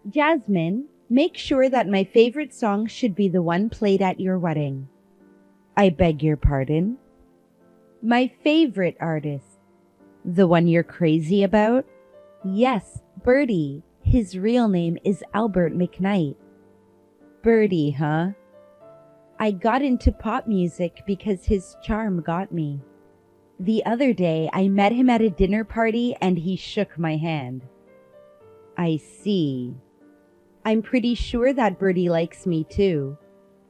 Jasmine, make sure that my favorite song should be the one played at your wedding. I beg your pardon? My favorite artist. The one you're crazy about? Yes, Birdie. His real name is Albert McKnight. Birdie, huh? I got into pop music because his charm got me. The other day, I met him at a dinner party and he shook my hand. I see. I'm pretty sure that Birdie likes me too.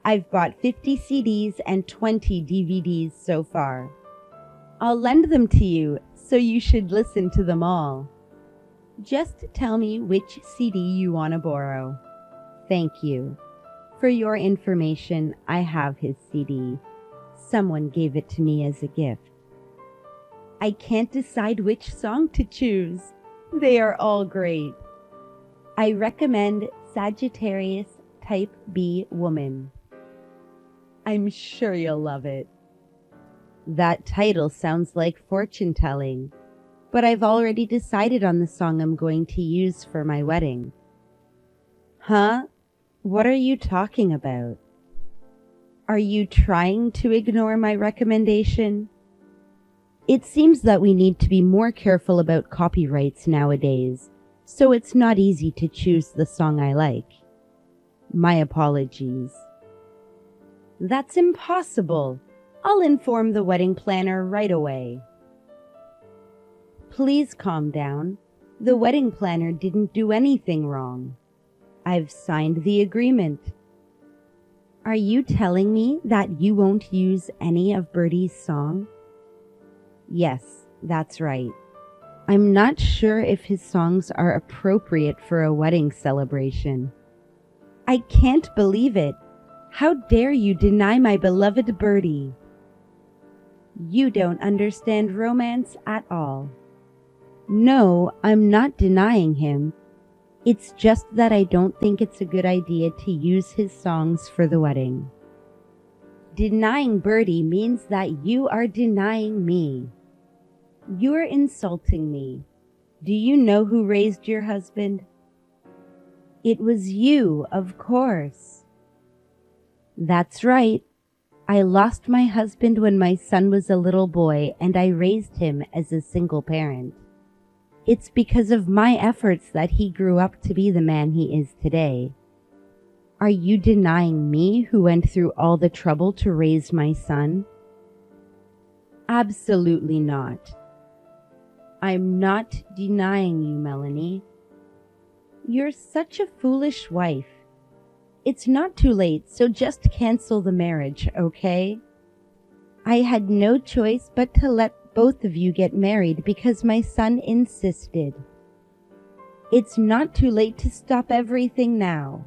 I've bought 50 CDs and 20 DVDs so far. I'll lend them to you, so you should listen to them all. Just tell me which CD you want to borrow. Thank you. For your information, I have his CD. Someone gave it to me as a gift. I can't decide which song to choose. They are all great. I recommend Sagittarius Type B Woman. I'm sure you'll love it. That title sounds like fortune telling, but I've already decided on the song I'm going to use for my wedding. Huh? What are you talking about? Are you trying to ignore my recommendation? It seems that we need to be more careful about copyrights nowadays, so it's not easy to choose the song I like. My apologies. That's impossible. I'll inform the wedding planner right away. Please calm down. The wedding planner didn't do anything wrong. I've signed the agreement. Are you telling me that you won't use any of Birdie's song? Yes, that's right. I'm not sure if his songs are appropriate for a wedding celebration. I can't believe it. How dare you deny my beloved Birdie? You don't understand romance at all. No, I'm not denying him. It's just that I don't think it's a good idea to use his songs for the wedding. Denying Birdie means that you are denying me. You're insulting me. Do you know who raised your husband? It was you, of course. That's right. I lost my husband when my son was a little boy, and I raised him as a single parent. It's because of my efforts that he grew up to be the man he is today. Are you denying me, who went through all the trouble to raise my son? Absolutely not. I'm not denying you, Melanie. You're such a foolish wife. It's not too late, so just cancel the marriage, okay? I had no choice but to let both of you get married because my son insisted. It's not too late to stop everything now.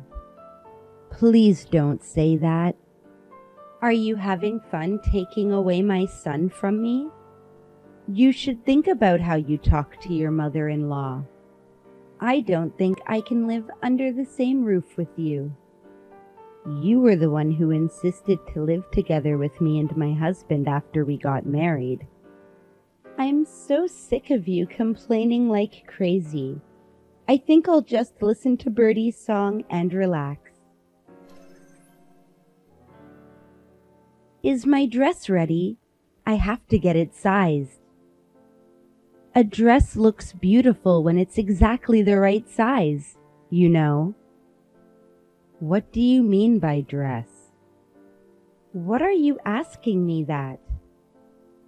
Please don't say that. Are you having fun taking away my son from me? You should think about how you talk to your mother-in-law. I don't think I can live under the same roof with you. You were the one who insisted to live together with me and my husband after we got married. I'm so sick of you complaining like crazy. I think I'll just listen to Birdie's song and relax. Is my dress ready? I have to get it sized. A dress looks beautiful when it's exactly the right size, you know. What do you mean by dress? What are you asking me that?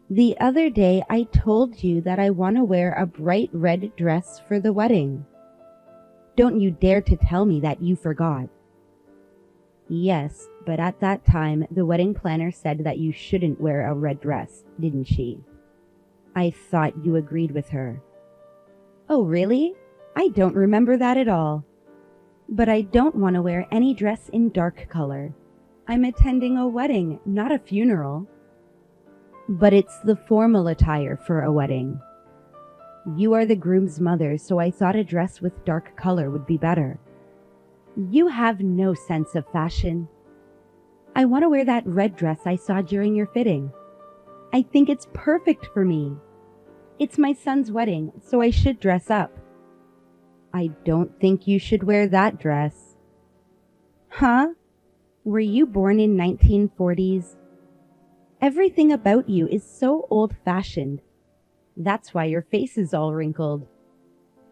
The other day I told you that I want to wear a bright red dress for the wedding. Don't you dare to tell me that you forgot. Yes, but at that time the wedding planner said that you shouldn't wear a red dress, didn't she? I thought you agreed with her. Oh, really? I don't remember that at all. But I don't want to wear any dress in dark color. I'm attending a wedding, not a funeral. But it's the formal attire for a wedding. You are the groom's mother, so I thought a dress with dark color would be better. You have no sense of fashion. I want to wear that red dress I saw during your fitting. I think it's perfect for me. It's my son's wedding, so I should dress up. I don't think you should wear that dress. Huh? Were you born in 1940s? Everything about you is so old-fashioned. That's why your face is all wrinkled.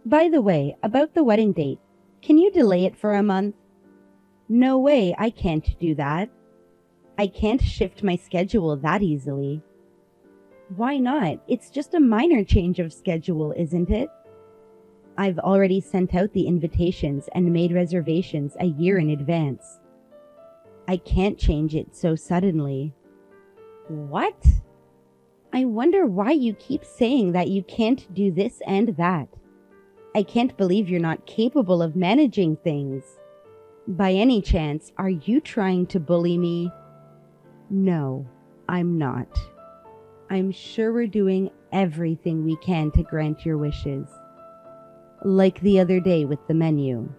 By the way, about the wedding date, can you delay it for a month? No way, I can't do that. I can't shift my schedule that easily. Why not? It's just a minor change of schedule, isn't it? I've already sent out the invitations and made reservations a year in advance. I can't change it so suddenly. What? I wonder why you keep saying that you can't do this and that. I can't believe you're not capable of managing things. By any chance, are you trying to bully me? No, I'm not. I'm sure we're doing everything we can to grant your wishes. Like the other day with the menu.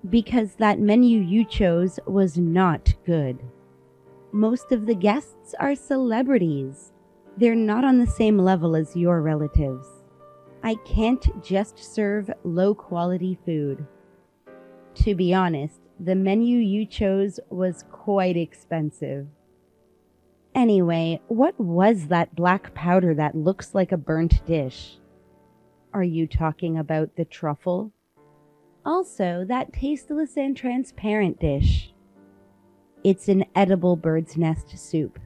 Because that menu you chose was not good. Most of the guests are celebrities. They're not on the same level as your relatives. I can't just serve low-quality food. To be honest, the menu you chose was quite expensive. Anyway, what was that black powder that looks like a burnt dish? Are you talking about the truffle? Also, that tasteless and transparent dish. It's an edible bird's nest soup.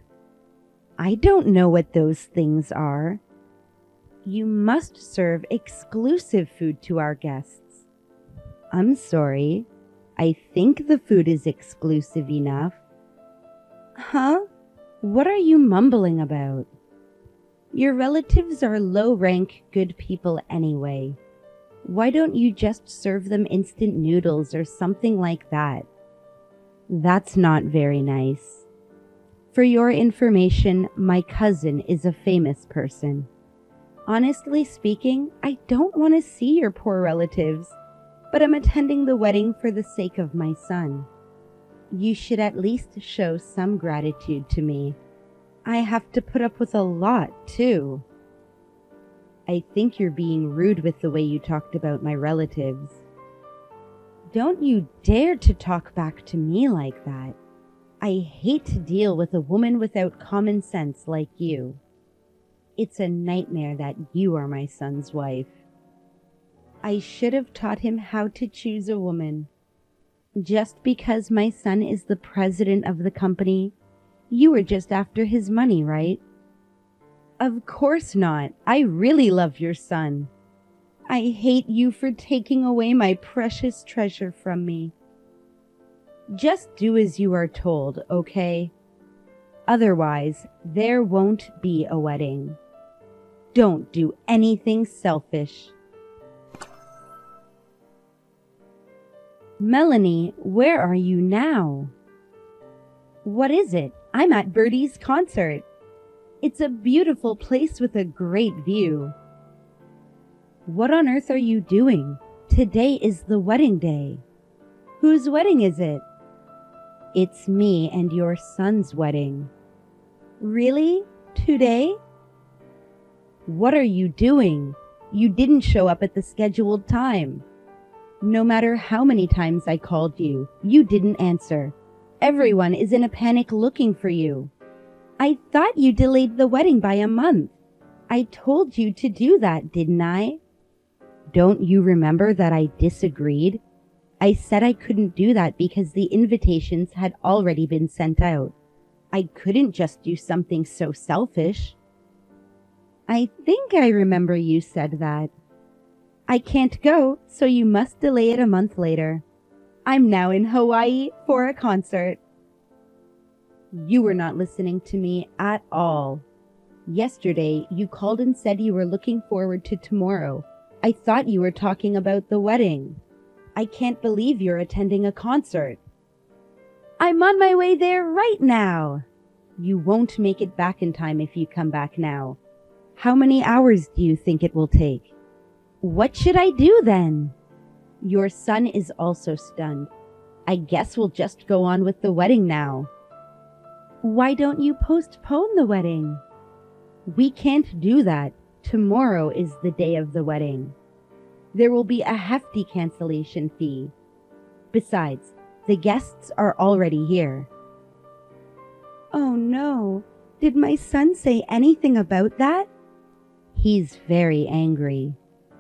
I don't know what those things are. You must serve exclusive food to our guests. I'm sorry. I think the food is exclusive enough. Huh? What are you mumbling about? Your relatives are low-rank good people anyway. Why don't you just serve them instant noodles or something like that? That's not very nice. For your information, my cousin is a famous person. Honestly speaking, I don't want to see your poor relatives, but I'm attending the wedding for the sake of my son. You should at least show some gratitude to me. I have to put up with a lot, too. I think you're being rude with the way you talked about my relatives. Don't you dare to talk back to me like that. I hate to deal with a woman without common sense like you. It's a nightmare that you are my son's wife. I should have taught him how to choose a woman. Just because my son is the president of the company, you were just after his money, right? Of course not. I really love your son. I hate you for taking away my precious treasure from me. Just do as you are told, okay? Otherwise, there won't be a wedding. Don't do anything selfish. Melanie, where are you now? What is it? I'm at Birdie's concert. It's a beautiful place with a great view. What on earth are you doing? Today is the wedding day. Whose wedding is it? It's me and your son's wedding. Really? Today? What are you doing? You didn't show up at the scheduled time. No matter how many times I called you, you didn't answer. Everyone is in a panic looking for you. I thought you delayed the wedding by a month. I told you to do that, didn't I? Don't you remember that I disagreed? I said I couldn't do that because the invitations had already been sent out. I couldn't just do something so selfish. I think I remember you said that. I can't go, so you must delay it a month later. I'm now in Hawaii for a concert. You were not listening to me at all. Yesterday, you called and said you were looking forward to tomorrow. I thought you were talking about the wedding. I can't believe you're attending a concert. I'm on my way there right now. You won't make it back in time if you come back now. How many hours do you think it will take? What should I do then? Your son is also stunned. I guess we'll just go on with the wedding now. Why don't you postpone the wedding? We can't do that. Tomorrow is the day of the wedding. There will be a hefty cancellation fee. Besides, the guests are already here. Oh no, did my son say anything about that? He's very angry.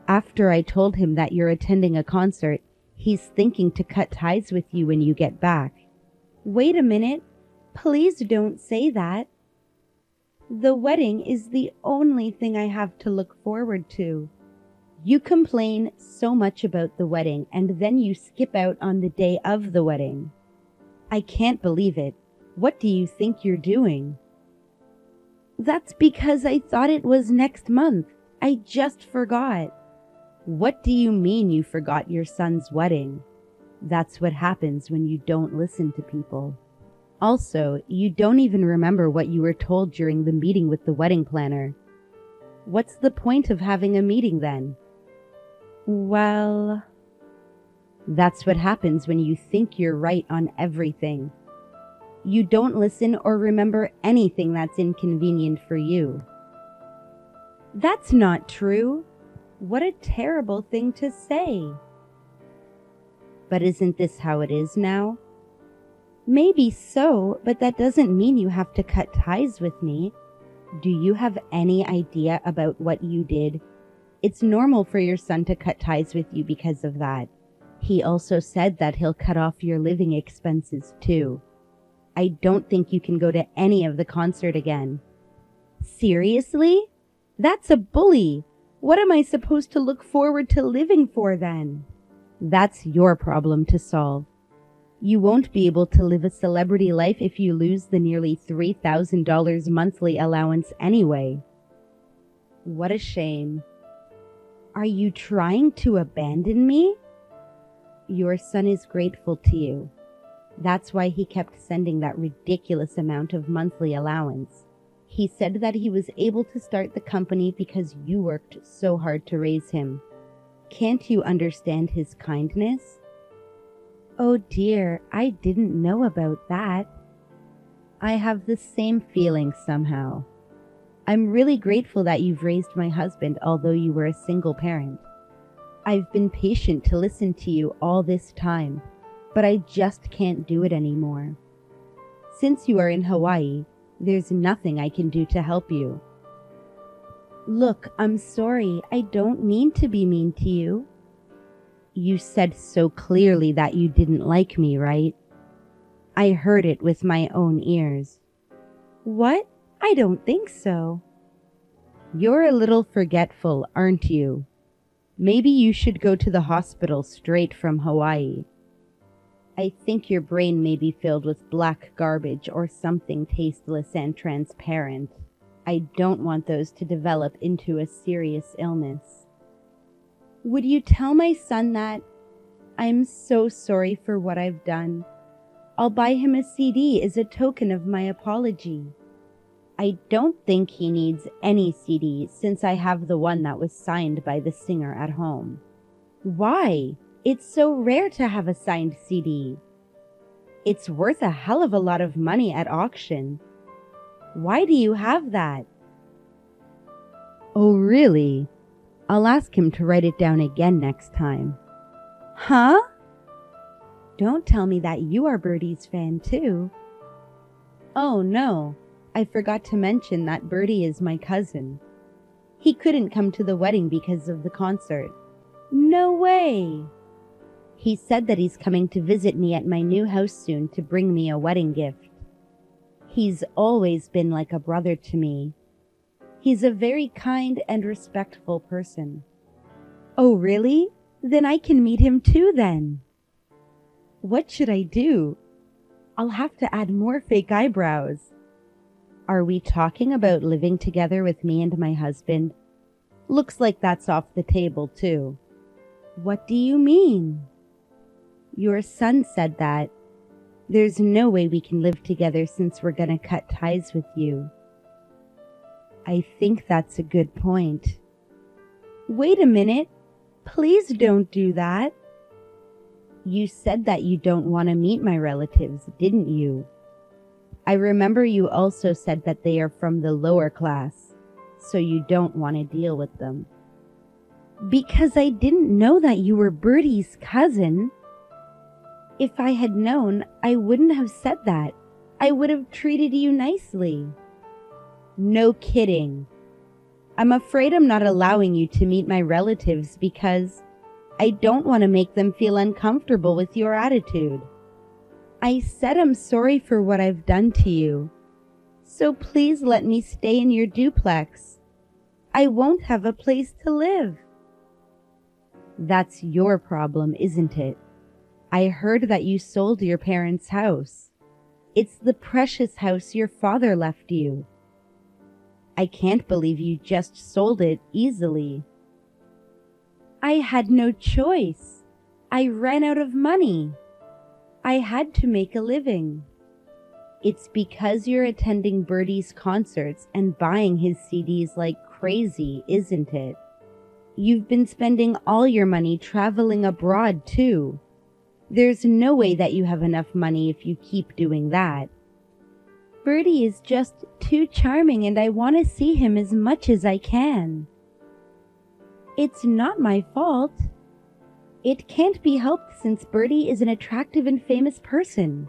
After I told him that you're attending a concert, he's thinking to cut ties with you when you get back. Wait a minute. Please don't say that. The wedding is the only thing I have to look forward to. You complain so much about the wedding and then you skip out on the day of the wedding. I can't believe it. What do you think you're doing? That's because I thought it was next month. I just forgot. What do you mean you forgot your son's wedding? That's what happens when you don't listen to people. Also, you don't even remember what you were told during the meeting with the wedding planner. What's the point of having a meeting then? Well, that's what happens when you think you're right on everything. You don't listen or remember anything that's inconvenient for you. That's not true. What a terrible thing to say. But isn't this how it is now? Maybe so, but that doesn't mean you have to cut ties with me. Do you have any idea about what you did? It's normal for your son to cut ties with you because of that. He also said that he'll cut off your living expenses too. I don't think you can go to any of the concert again. Seriously? That's a bully. What am I supposed to look forward to living for then? That's your problem to solve. You won't be able to live a celebrity life if you lose the nearly $3,000 monthly allowance anyway. What a shame. Are you trying to abandon me? Your son is grateful to you. That's why he kept sending that ridiculous amount of monthly allowance. He said that he was able to start the company because you worked so hard to raise him. Can't you understand his kindness? Oh dear, I didn't know about that. I have the same feeling somehow. I'm really grateful that you've raised my husband, although you were a single parent. I've been patient to listen to you all this time, but I just can't do it anymore. Since you are in Hawaii, there's nothing I can do to help you. Look, I'm sorry. I don't mean to be mean to you. You said so clearly that you didn't like me, right? I heard it with my own ears. What? I don't think so. You're a little forgetful, aren't you? Maybe you should go to the hospital straight from Hawaii. I think your brain may be filled with black garbage or something tasteless and transparent. I don't want those to develop into a serious illness. Would you tell my son that? I'm so sorry for what I've done. I'll buy him a CD as a token of my apology. I don't think he needs any CD since I have the one that was signed by the singer at home. Why? It's so rare to have a signed CD. It's worth a hell of a lot of money at auction. Why do you have that? Oh, really? I'll ask him to write it down again next time. Huh? Don't tell me that you are Birdie's fan too. Oh no, I forgot to mention that Birdie is my cousin. He couldn't come to the wedding because of the concert. No way! He said that he's coming to visit me at my new house soon to bring me a wedding gift. He's always been like a brother to me. He's a very kind and respectful person. Oh, really? Then I can meet him too then. What should I do? I'll have to add more fake eyebrows. Are we talking about living together with me and my husband? Looks like that's off the table too. What do you mean? Your son said that. There's no way we can live together since we're gonna cut ties with you. I think that's a good point. Wait a minute. Please don't do that. You said that you don't want to meet my relatives, didn't you? I remember you also said that they are from the lower class, so you don't want to deal with them. Because I didn't know that you were Bertie's cousin. If I had known, I wouldn't have said that. I would have treated you nicely. No kidding. I'm afraid I'm not allowing you to meet my relatives because I don't want to make them feel uncomfortable with your attitude. I said I'm sorry for what I've done to you, so please let me stay in your duplex. I won't have a place to live. That's your problem, isn't it? I heard that you sold your parents' house. It's the precious house your father left you. I can't believe you just sold it easily. I had no choice. I ran out of money. I had to make a living. It's because you're attending Bertie's concerts and buying his CDs like crazy, isn't it? You've been spending all your money traveling abroad, too. There's no way that you have enough money if you keep doing that. Bertie is just too charming and I want to see him as much as I can. It's not my fault. It can't be helped since Bertie is an attractive and famous person.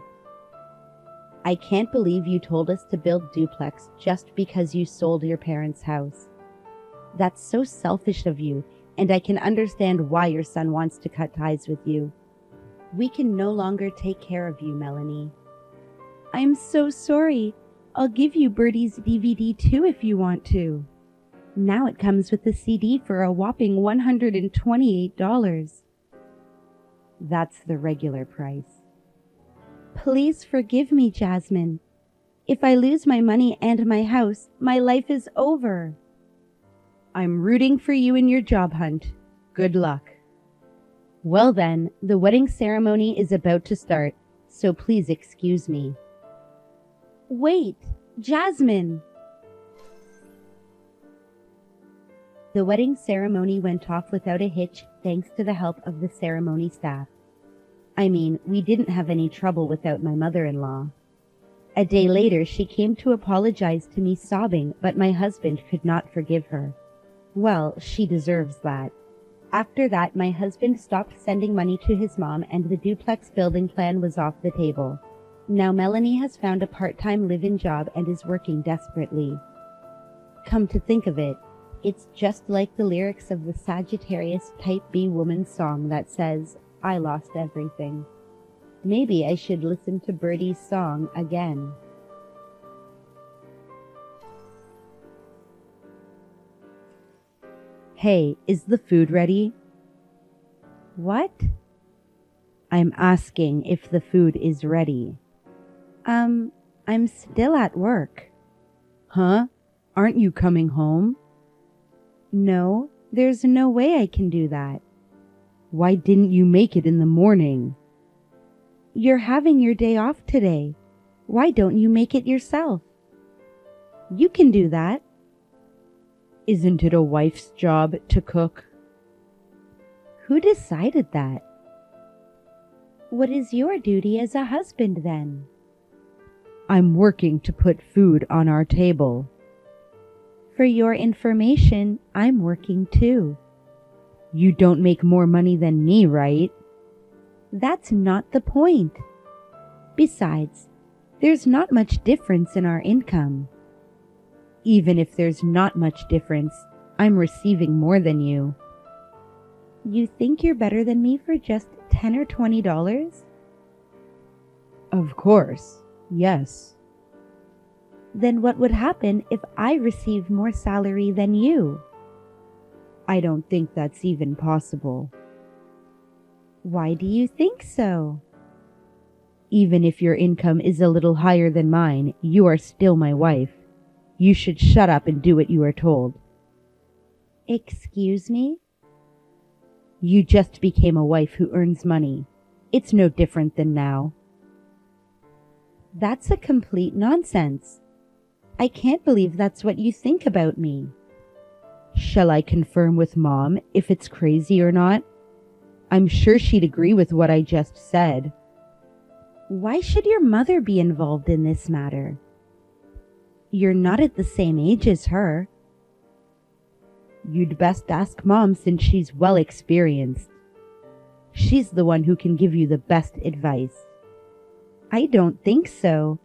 I can't believe you told us to build duplex just because you sold your parents' house. That's so selfish of you, and I can understand why your son wants to cut ties with you. We can no longer take care of you, Melanie. I'm so sorry. I'll give you Bertie's DVD too if you want to. Now it comes with the CD for a whopping $128. That's the regular price. Please forgive me, Jasmine. If I lose my money and my house, my life is over. I'm rooting for you in your job hunt. Good luck. Well then, the wedding ceremony is about to start, so please excuse me. Wait, Jasmine! The wedding ceremony went off without a hitch thanks to the help of the ceremony staff. I mean, we didn't have any trouble without my mother-in-law. A day later, she came to apologize to me sobbing, but my husband could not forgive her. Well, she deserves that. After that, my husband stopped sending money to his mom and the duplex building plan was off the table. Now Melanie has found a part-time live-in job and is working desperately. Come to think of it, it's just like the lyrics of the Sagittarius Type B woman song that says, I lost everything. Maybe I should listen to Bertie's song again. Hey, is the food ready? What? I'm asking if the food is ready. I'm still at work. Huh? Aren't you coming home? No, there's no way I can do that. Why didn't you make it in the morning? You're having your day off today. Why don't you make it yourself? You can do that. Isn't it a wife's job to cook? Who decided that? What is your duty as a husband then? I'm working to put food on our table. For your information, I'm working too. You don't make more money than me, right? That's not the point. Besides, there's not much difference in our income. Even if there's not much difference, I'm receiving more than you. You think you're better than me for just $10 or $20? Of course, yes. Then what would happen if I received more salary than you? I don't think that's even possible. Why do you think so? Even if your income is a little higher than mine, you are still my wife. You should shut up and do what you are told. Excuse me? You just became a wife who earns money. It's no different than now. That's a complete nonsense. I can't believe that's what you think about me. Shall I confirm with Mom if it's crazy or not? I'm sure she'd agree with what I just said. Why should your mother be involved in this matter? You're not at the same age as her. You'd best ask Mom since she's well experienced. She's the one who can give you the best advice. I don't think so.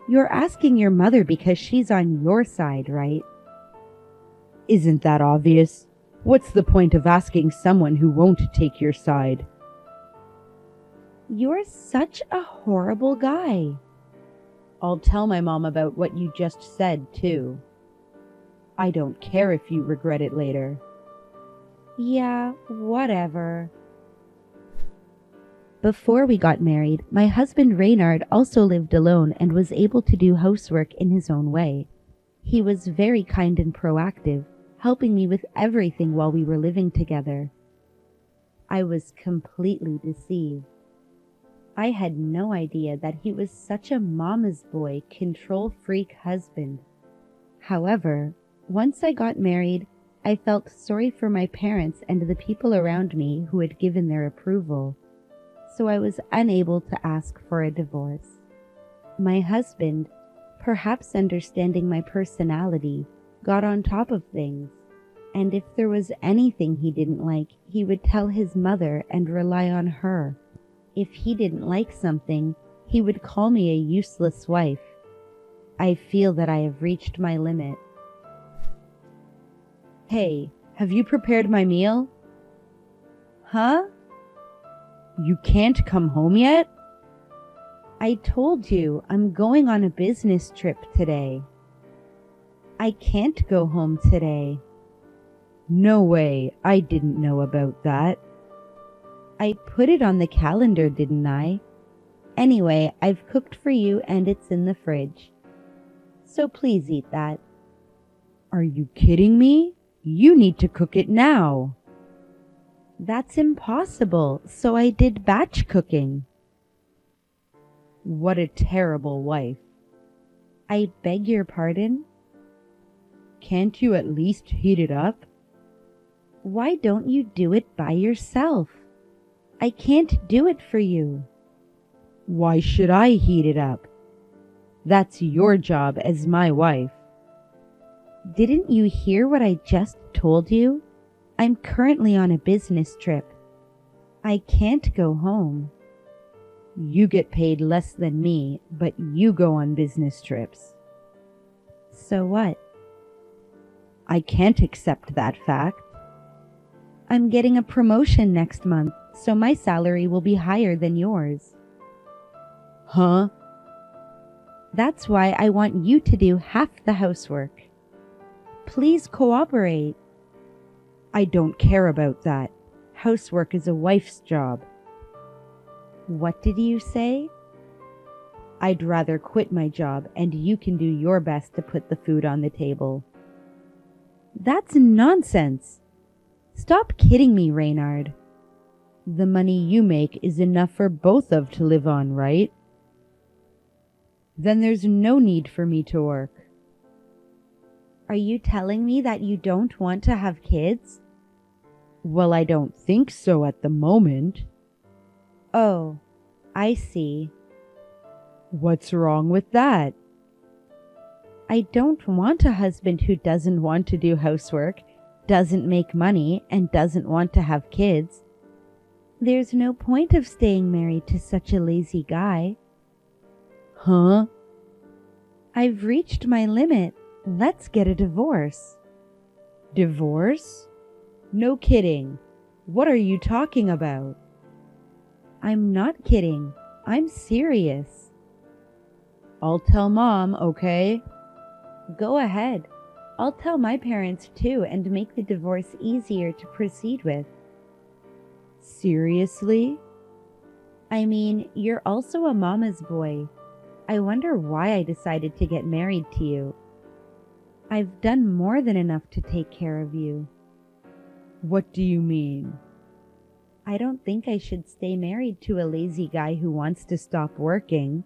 You're asking your mother because she's on your side, right? Isn't that obvious? What's the point of asking someone who won't take your side? You're such a horrible guy. I'll tell my mom about what you just said, too. I don't care if you regret it later. Yeah, whatever. Before we got married, my husband Reynard also lived alone and was able to do housework in his own way. He was very kind and proactive, helping me with everything while we were living together. I was completely deceived. I had no idea that he was such a mama's boy, control freak husband. However, once I got married, I felt sorry for my parents and the people around me who had given their approval, so I was unable to ask for a divorce. My husband, perhaps understanding my personality, got on top of things, and if there was anything he didn't like, he would tell his mother and rely on her. If he didn't like something, he would call me a useless wife. I feel that I have reached my limit. Hey, have you prepared my meal? Huh? You can't come home yet? I told you I'm going on a business trip today. I can't go home today. No way, I didn't know about that. I put it on the calendar, didn't I? Anyway, I've cooked for you and it's in the fridge. So please eat that. Are you kidding me? You need to cook it now. That's impossible, so I did batch cooking. What a terrible wife. I beg your pardon? Can't you at least heat it up? Why don't you do it by yourself? I can't do it for you. Why should I heat it up? That's your job as my wife. Didn't you hear what I just told you? I'm currently on a business trip. I can't go home. You get paid less than me, but you go on business trips. So what? I can't accept that fact. I'm getting a promotion next month, so my salary will be higher than yours. Huh? That's why I want you to do half the housework. Please cooperate. I don't care about that. Housework is a wife's job. What did you say? I'd rather quit my job and you can do your best to put the food on the table. That's nonsense. Stop kidding me, Reynard. The money you make is enough for both of to live on, right? Then there's no need for me to work. Are you telling me that you don't want to have kids? Well, I don't think so at the moment. Oh, I see. What's wrong with that? I don't want a husband who doesn't want to do housework, doesn't make money, and doesn't want to have kids. There's no point of staying married to such a lazy guy. Huh? I've reached my limit. Let's get a divorce. Divorce? No kidding. What are you talking about? I'm not kidding. I'm serious. I'll tell Mom, okay? Go ahead. I'll tell my parents too and make the divorce easier to proceed with. Seriously? I mean, you're also a mama's boy. I wonder why I decided to get married to you. I've done more than enough to take care of you. What do you mean? I don't think I should stay married to a lazy guy who wants to stop working.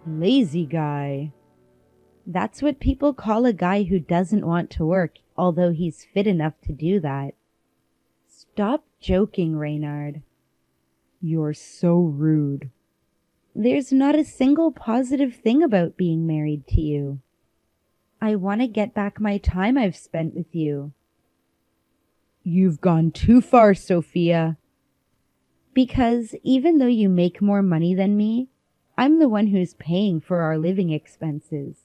Lazy guy? That's what people call a guy who doesn't want to work, although he's fit enough to do that. Stop joking, Reynard. You're so rude. There's not a single positive thing about being married to you. I want to get back my time I've spent with you. You've gone too far, Sophia. Because even though you make more money than me, I'm the one who's paying for our living expenses.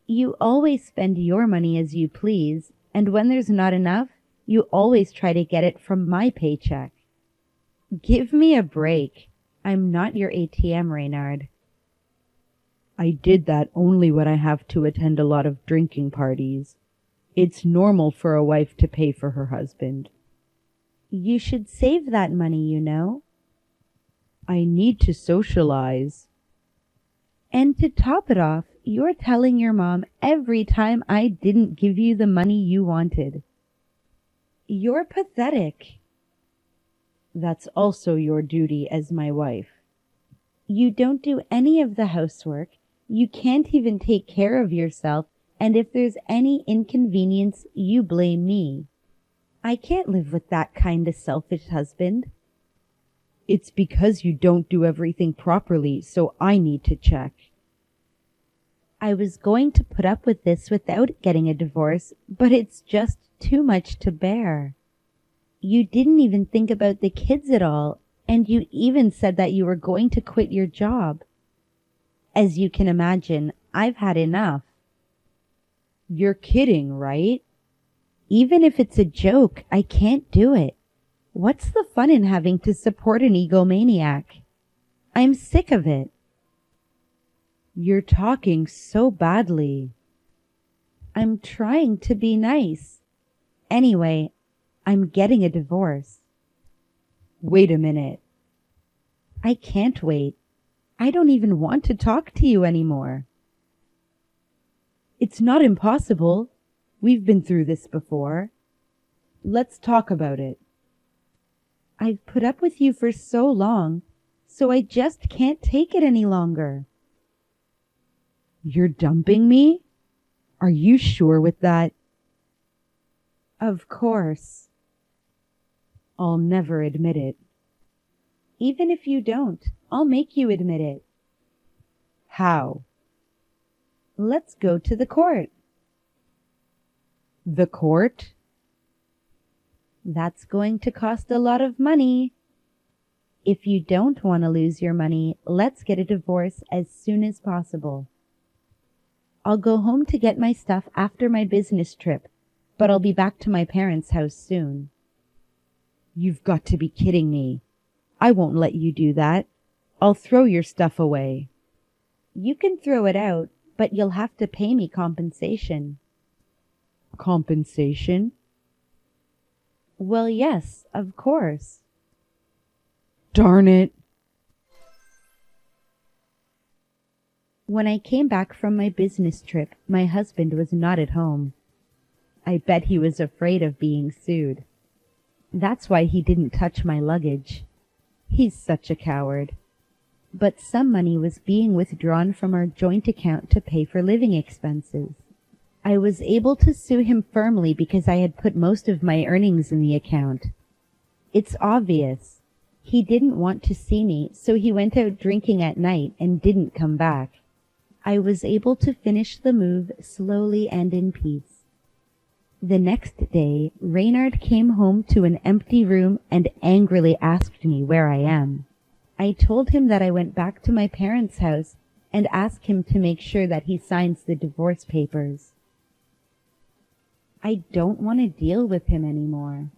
You always spend your money as you please, and when there's not enough, you always try to get it from my paycheck. Give me a break. I'm not your ATM, Reynard. I did that only when I have to attend a lot of drinking parties. It's normal for a wife to pay for her husband. You should save that money, you know. I need to socialize. And to top it off, you're telling your mom every time I didn't give you the money you wanted. You're pathetic. That's also your duty as my wife. You don't do any of the housework. You can't even take care of yourself, and if there's any inconvenience, you blame me. I can't live with that kind of selfish husband. It's because you don't do everything properly, so I need to check. I was going to put up with this without getting a divorce, but it's just too much to bear. You didn't even think about the kids at all, and you even said that you were going to quit your job. As you can imagine, I've had enough. You're kidding, right? Even if it's a joke, I can't do it. What's the fun in having to support an egomaniac? I'm sick of it. You're talking so badly. I'm trying to be nice. Anyway, I'm getting a divorce. Wait a minute. I can't wait. I don't even want to talk to you anymore. It's not impossible. We've been through this before. Let's talk about it. I've put up with you for so long, so I just can't take it any longer. You're dumping me? Are you sure with that? Of course. I'll never admit it. Even if you don't, I'll make you admit it. How? Let's go to the court. The court? That's going to cost a lot of money. If you don't want to lose your money, let's get a divorce as soon as possible. I'll go home to get my stuff after my business trip, but I'll be back to my parents' house soon. You've got to be kidding me. I won't let you do that. I'll throw your stuff away. You can throw it out, but you'll have to pay me compensation. Compensation? Well, yes, of course. Darn it. When I came back from my business trip, my husband was not at home. I bet he was afraid of being sued. That's why he didn't touch my luggage. He's such a coward. But some money was being withdrawn from our joint account to pay for living expenses. I was able to sue him firmly because I had put most of my earnings in the account. It's obvious. He didn't want to see me, so he went out drinking at night and didn't come back. I was able to finish the move slowly and in peace. The next day, Reynard came home to an empty room and angrily asked me where I am. I told him that I went back to my parents' house and asked him to make sure that he signs the divorce papers. I don't want to deal with him anymore.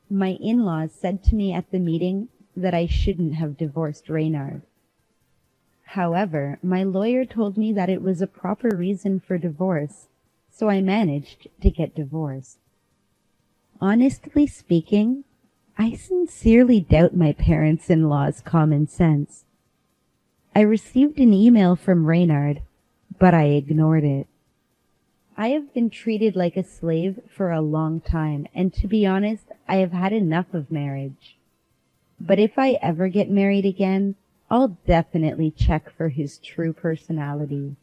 My in-laws said to me at the meeting that I shouldn't have divorced Reynard. However, my lawyer told me that it was a proper reason for divorce, so I managed to get divorced. Honestly speaking, I sincerely doubt my parents-in-law's common sense. I received an email from Reynard, but I ignored it. I have been treated like a slave for a long time, and to be honest, I have had enough of marriage. But if I ever get married again, I'll definitely check for his true personality.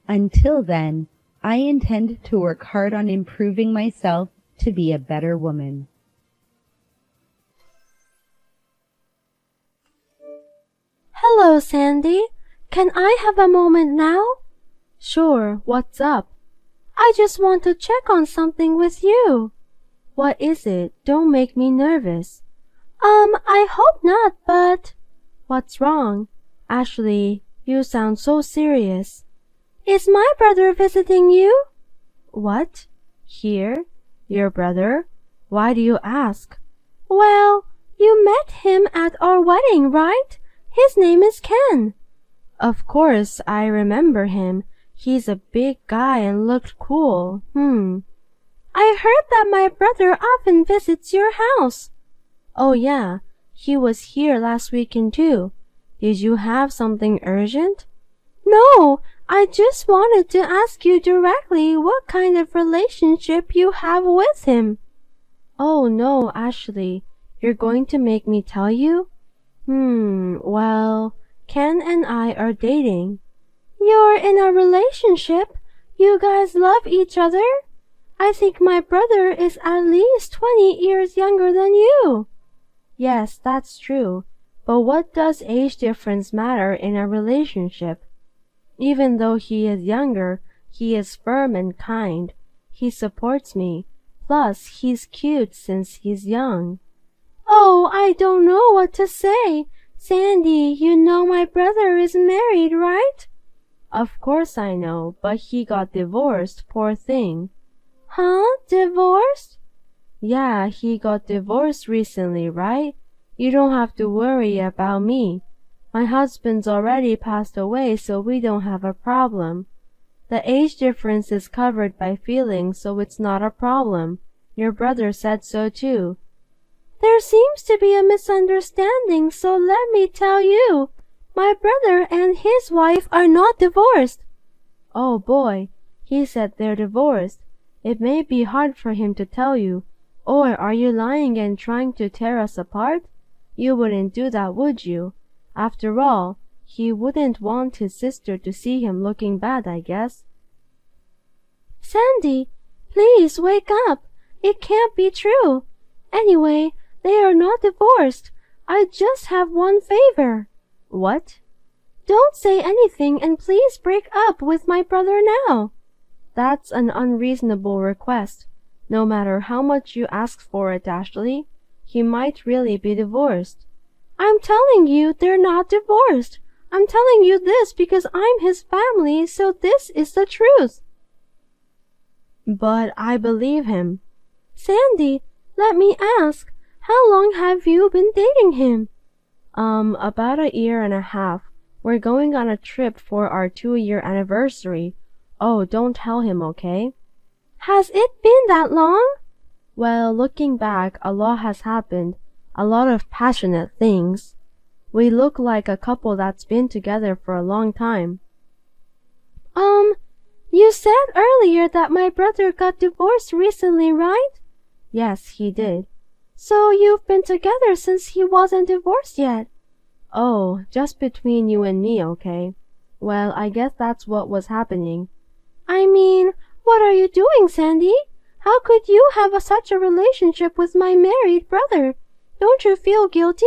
Until then, I intend to work hard on improving myself to be a better woman. Hello, Sandy. Can I have a moment now? Sure, what's up? I just want to check on something with you. What is it? Don't make me nervous. I hope not, but... What's wrong? Ashley, you sound so serious. Is my brother visiting you? What? Here? Your brother? Why do you ask? Well, you met him at our wedding, right? His name is Ken. Of course, I remember him. He's a big guy and looked cool. I heard that my brother often visits your house. Oh yeah, he was here last weekend too. Did you have something urgent? No, I just wanted to ask you directly what kind of relationship you have with him. Oh no, Ashley, you're going to make me tell you? Well, Ken and I are dating. You're in a relationship? You guys love each other? I think my brother is at least 20 years younger than you. Yes, that's true. But what does age difference matter in a relationship? Even though he is younger, he is firm and kind. He supports me. Plus, he's cute since he's young. Oh, I don't know what to say. Sandy, you know my brother is married, right? Of course I know, but he got divorced, poor thing. Huh? Divorced? Yeah, he got divorced recently, right? You don't have to worry about me. My husband's already passed away, so we don't have a problem. The age difference is covered by feelings, so it's not a problem. Your brother said so too. There seems to be a misunderstanding, so let me tell you. My brother and his wife are not divorced. Oh boy, he said they're divorced. It may be hard for him to tell you. Or are you lying and trying to tear us apart? You wouldn't do that, would you? After all, he wouldn't want his sister to see him looking bad, I guess. Sandy, please wake up. It can't be true. Anyway, they are not divorced. I just have one favor. What? Don't say anything and please break up with my brother now. That's an unreasonable request. No matter how much you ask for it, Ashley, he might really be divorced. I'm telling you they're not divorced. I'm telling you this because I'm his family, so this is the truth. But I believe him. Sandy, let me ask, how long have you been dating him? About a year and a half. We're going on a trip for our 2-year anniversary. Oh, don't tell him, okay? Has it been that long? Well, looking back, a lot has happened. A lot of passionate things. We look like a couple that's been together for a long time. You said earlier that my brother got divorced recently, right? Yes, he did. So you've been together since he wasn't divorced yet? Oh, just between you and me, okay? Well, I guess that's what was happening. I mean, what are you doing, Sandy? How could you have such a relationship with my married brother? Don't you feel guilty?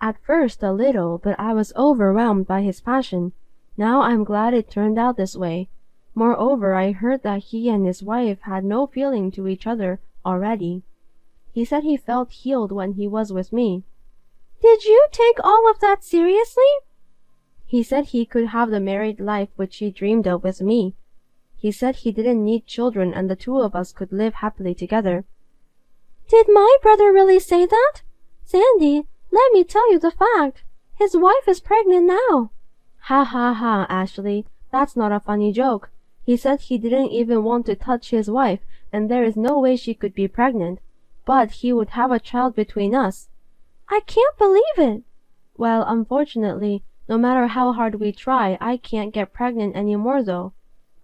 At first a little, but I was overwhelmed by his passion. Now I'm glad it turned out this way. Moreover, I heard that he and his wife had no feeling to each other already. He said he felt healed when he was with me. Did you take all of that seriously? He said he could have the married life which he dreamed of with me. He said he didn't need children and the two of us could live happily together. Did my brother really say that? Sandy, let me tell you the fact. His wife is pregnant now. Ha ha ha, Ashley. That's not a funny joke. He said he didn't even want to touch his wife, and there is no way she could be pregnant. But he would have a child between us. I can't believe it. Well, unfortunately, no matter how hard we try, I can't get pregnant anymore though.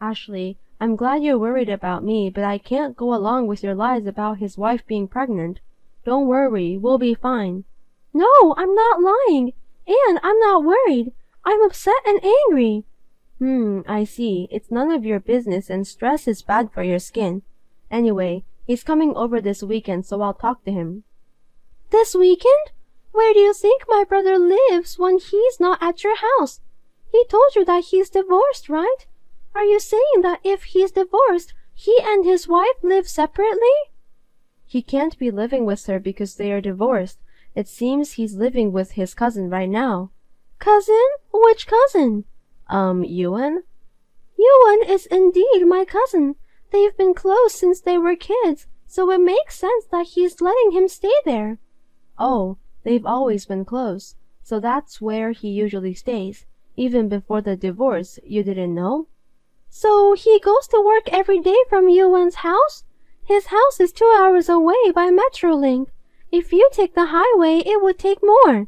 Ashley, I'm glad you're worried about me, but I can't go along with your lies about his wife being pregnant. Don't worry, we'll be fine. No, I'm not lying. And I'm not worried. I'm upset and angry. I see. It's none of your business and stress is bad for your skin. Anyway, he's coming over this weekend, so I'll talk to him. This weekend? Where do you think my brother lives when he's not at your house? He told you that he's divorced, right? Are you saying that if he's divorced, he and his wife live separately? He can't be living with her because they are divorced. It seems he's living with his cousin right now. Cousin? Which cousin? Yuan? Yuan is indeed my cousin. They've been close since they were kids, so it makes sense that he's letting him stay there. Oh, they've always been close, so that's where he usually stays. Even before the divorce, you didn't know? So he goes to work every day from Yuan's house? His house is 2 hours away by Metrolink. If you take the highway, it would take more.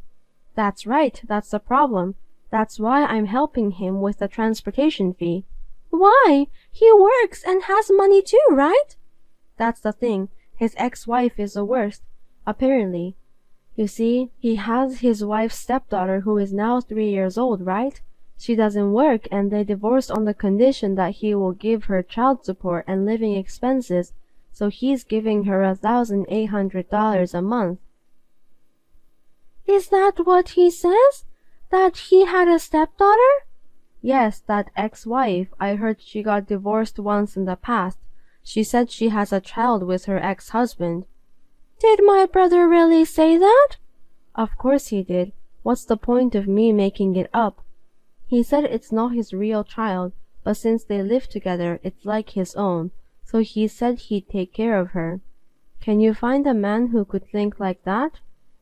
That's right, that's the problem. That's why I'm helping him with the transportation fee. Why? He works and has money too, right? That's the thing. His ex-wife is the worst, apparently. You see, he has his wife's stepdaughter who is now 3 years old, right? She doesn't work and they divorced on the condition that he will give her child support and living expenses, so he's giving her $1,800 a month. Is that what he says? That he had a stepdaughter? Yes, that ex-wife. I heard she got divorced once in the past. She said she has a child with her ex-husband. Did my brother really say that? Of course he did. What's the point of me making it up? He said it's not his real child, but since they live together, it's like his own, so he said he'd take care of her. Can you find a man who could think like that?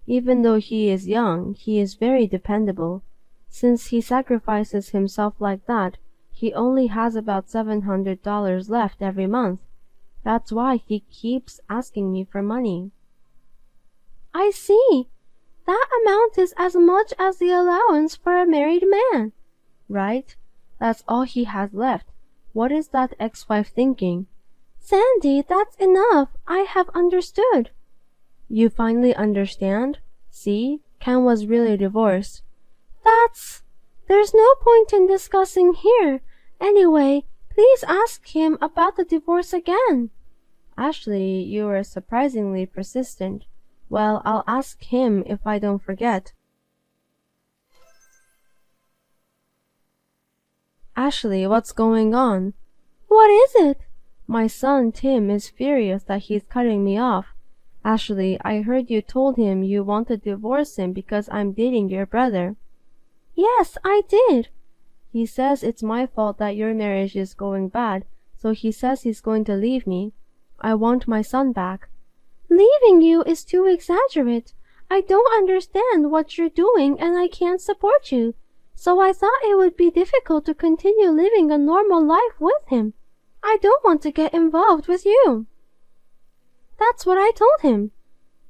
Even though he is young, he is very dependable. Since he sacrifices himself like that, he only has about $700 left every month. That's why he keeps asking me for money. I see. That amount is as much as the allowance for a married man. Right? That's all he has left. What is that ex-wife thinking? Sandy, that's enough. I have understood. You finally understand? See? Ken was really divorced. There's no point in discussing here. Anyway, please ask him about the divorce again. Ashley, you are surprisingly persistent. Well, I'll ask him if I don't forget. Ashley, what's going on? What is it? My son, Tim, is furious that he's cutting me off. Ashley, I heard you told him you want to divorce him because I'm dating your brother. Yes, I did. He says it's my fault that your marriage is going bad, so he says he's going to leave me. I want my son back. Leaving you is too exaggerate. I don't understand what you're doing and I can't support you. So I thought it would be difficult to continue living a normal life with him. I don't want to get involved with you. That's what I told him.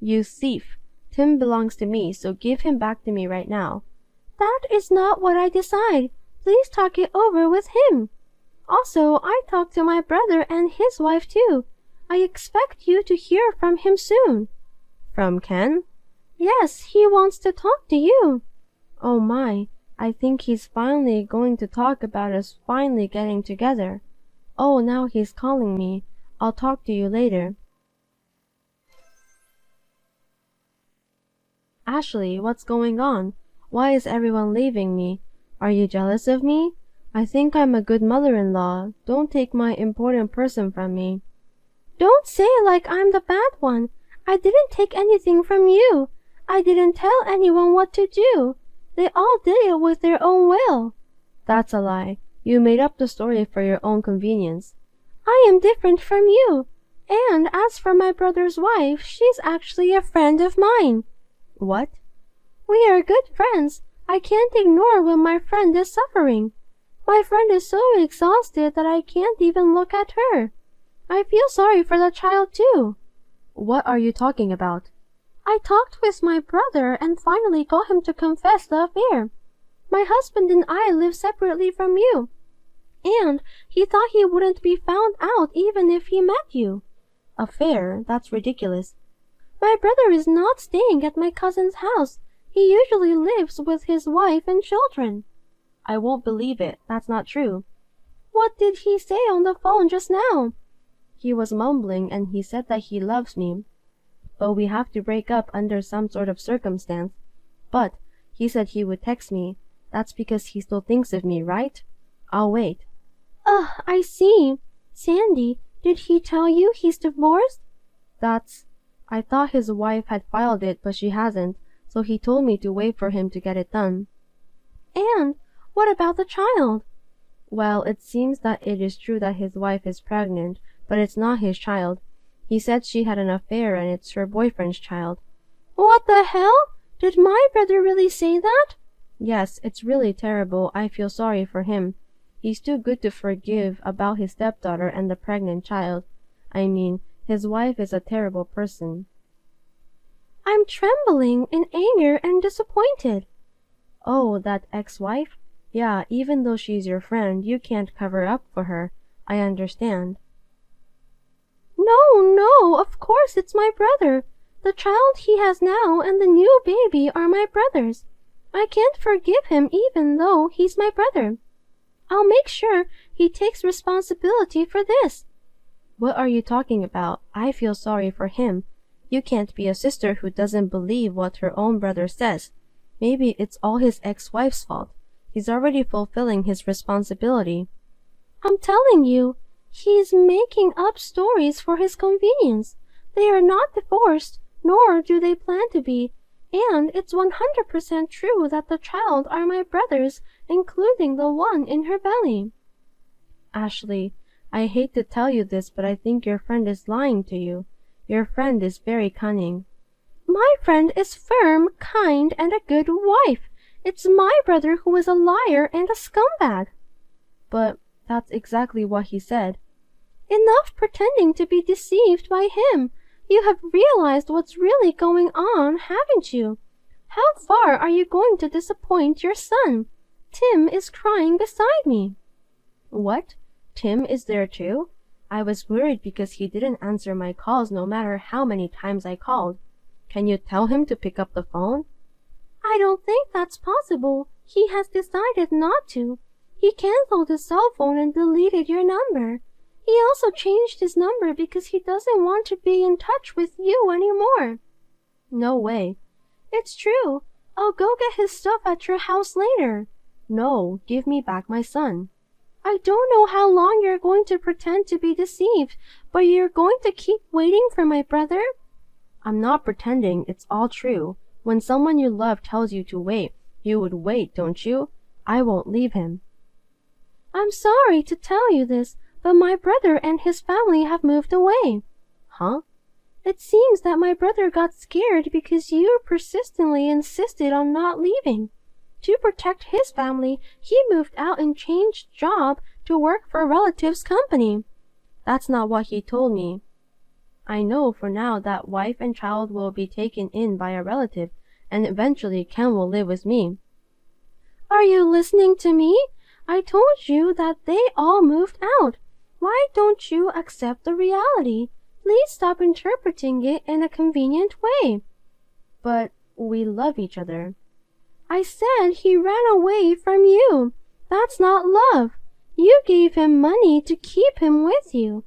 You thief. Tim belongs to me, so give him back to me right now. That is not what I decide. Please talk it over with him. Also, I talked to my brother and his wife too. I expect you to hear from him soon. From Ken? Yes, he wants to talk to you. Oh my, I think he's finally going to talk about us finally getting together. Oh, now he's calling me. I'll talk to you later. Ashley, what's going on? Why is everyone leaving me? Are you jealous of me? I think I'm a good mother-in-law. Don't take my important person from me. Don't say it like I'm the bad one. I didn't take anything from you. I didn't tell anyone what to do. They all did it with their own will. That's a lie. You made up the story for your own convenience. I am different from you. And as for my brother's wife, she's actually a friend of mine. What? We are good friends. I can't ignore when my friend is suffering. My friend is so exhausted that I can't even look at her. I feel sorry for the child too. What are you talking about? I talked with my brother and finally got him to confess the affair. My husband and I live separately from you. And he thought he wouldn't be found out even if he met you. Affair? That's ridiculous. My brother is not staying at my cousin's house. He usually lives with his wife and children. I won't believe it. That's not true. What did he say on the phone just now? He was mumbling and he said that he loves me, but we have to break up under some sort of circumstance. But he said he would text me. That's because he still thinks of me, right? I'll wait. I see. Sandy, did he tell you he's divorced? That's... I thought his wife had filed it, but she hasn't, so he told me to wait for him to get it done. And what about the child? Well, it seems that it is true that his wife is pregnant, but it's not his child. He said she had an affair and it's her boyfriend's child. What the hell? Did my brother really say that? Yes, it's really terrible. I feel sorry for him. He's too good to forgive about his stepdaughter and the pregnant child. I mean, his wife is a terrible person. I'm trembling in anger and disappointed. Oh, that ex-wife? Yeah, even though she's your friend, you can't cover up for her. I understand. No, of course it's my brother. The child he has now and the new baby are my brother's. I can't forgive him even though he's my brother. I'll make sure he takes responsibility for this. What are you talking about? I feel sorry for him. You can't be a sister who doesn't believe what her own brother says. Maybe it's all his ex-wife's fault. He's already fulfilling his responsibility. I'm telling you, he's making up stories for his convenience. They are not divorced, nor do they plan to be, and it's 100% true that the child are my brothers, including the one in her belly. Ashley, I hate to tell you this, but I think your friend is lying to you. Your friend is very cunning. My friend is firm, kind, and a good wife. It's my brother who is a liar and a scumbag. But that's exactly what he said. Enough pretending to be deceived by him. You have realized what's really going on, haven't you? How far are you going to disappoint your son? Tim is crying beside me. What? Tim is there too? I was worried because he didn't answer my calls no matter how many times I called. Can you tell him to pick up the phone? I don't think that's possible. He has decided not to. He canceled his cell phone and deleted your number. He also changed his number because he doesn't want to be in touch with you anymore. No way. It's true. I'll go get his stuff at your house later. No, give me back my son. I don't know how long you're going to pretend to be deceived, but you're going to keep waiting for my brother? I'm not pretending, it's all true. When someone you love tells you to wait, you would wait, don't you? I won't leave him. I'm sorry to tell you this, but my brother and his family have moved away. Huh? It seems that my brother got scared because you persistently insisted on not leaving. To protect his family, he moved out and changed job to work for a relative's company. That's not what he told me. I know for now that wife and child will be taken in by a relative, and eventually Ken will live with me. Are you listening to me? I told you that they all moved out. Why don't you accept the reality? Please stop interpreting it in a convenient way. But we love each other. I said he ran away from you. That's not love. You gave him money to keep him with you.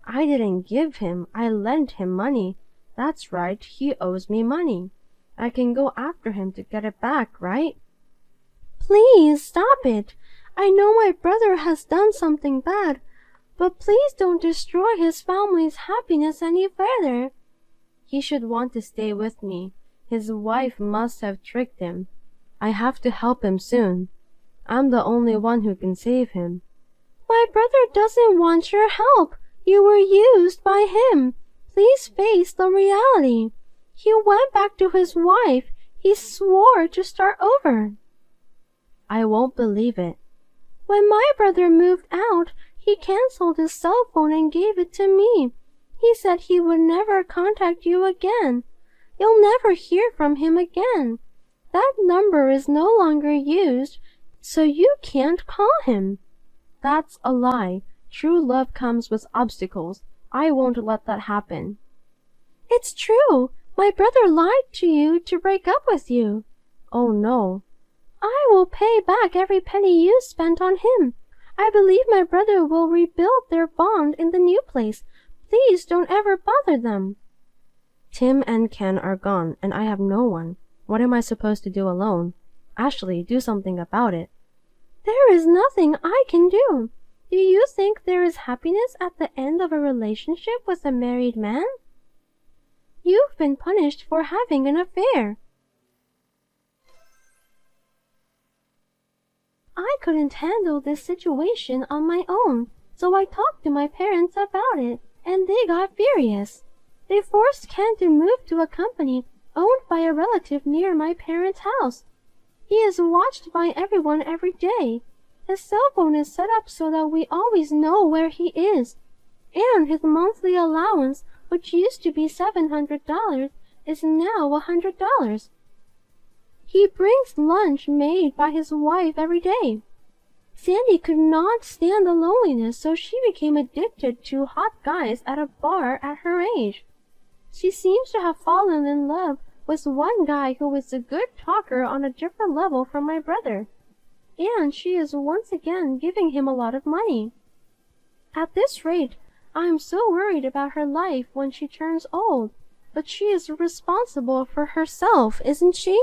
I didn't give him. I lent him money. That's right. He owes me money. I can go after him to get it back, right? Please stop it. I know my brother has done something bad, but please don't destroy his family's happiness any further. He should want to stay with me. His wife must have tricked him. I have to help him soon. I'm the only one who can save him. My brother doesn't want your help. You were used by him. Please face the reality. He went back to his wife. He swore to start over. I won't believe it. When my brother moved out, he canceled his cell phone and gave it to me. He said he would never contact you again. You'll never hear from him again. That number is no longer used, so you can't call him. That's a lie. True love comes with obstacles. I won't let that happen. It's true. My brother lied to you to break up with you. Oh no. I will pay back every penny you spent on him. I believe my brother will rebuild their bond in the new place. Please don't ever bother them. Tim and Ken are gone, and I have no one. What am I supposed to do alone? Ashley, do something about it. There is nothing I can do. Do you think there is happiness at the end of a relationship with a married man? You've been punished for having an affair. I couldn't handle this situation on my own, so I talked to my parents about it, and they got furious. They forced Ken to move to a company owned by a relative near my parents' house. He is watched by everyone every day. His cell phone is set up so that we always know where he is, and his monthly allowance, which used to be $700, is now $100. He brings lunch made by his wife every day. Sandy could not stand the loneliness, so she became addicted to hot guys at a bar at her age. She seems to have fallen in love with one guy who is a good talker on a different level from my brother, and she is once again giving him a lot of money. At this rate, I am so worried about her life when she turns old, but she is responsible for herself, isn't she?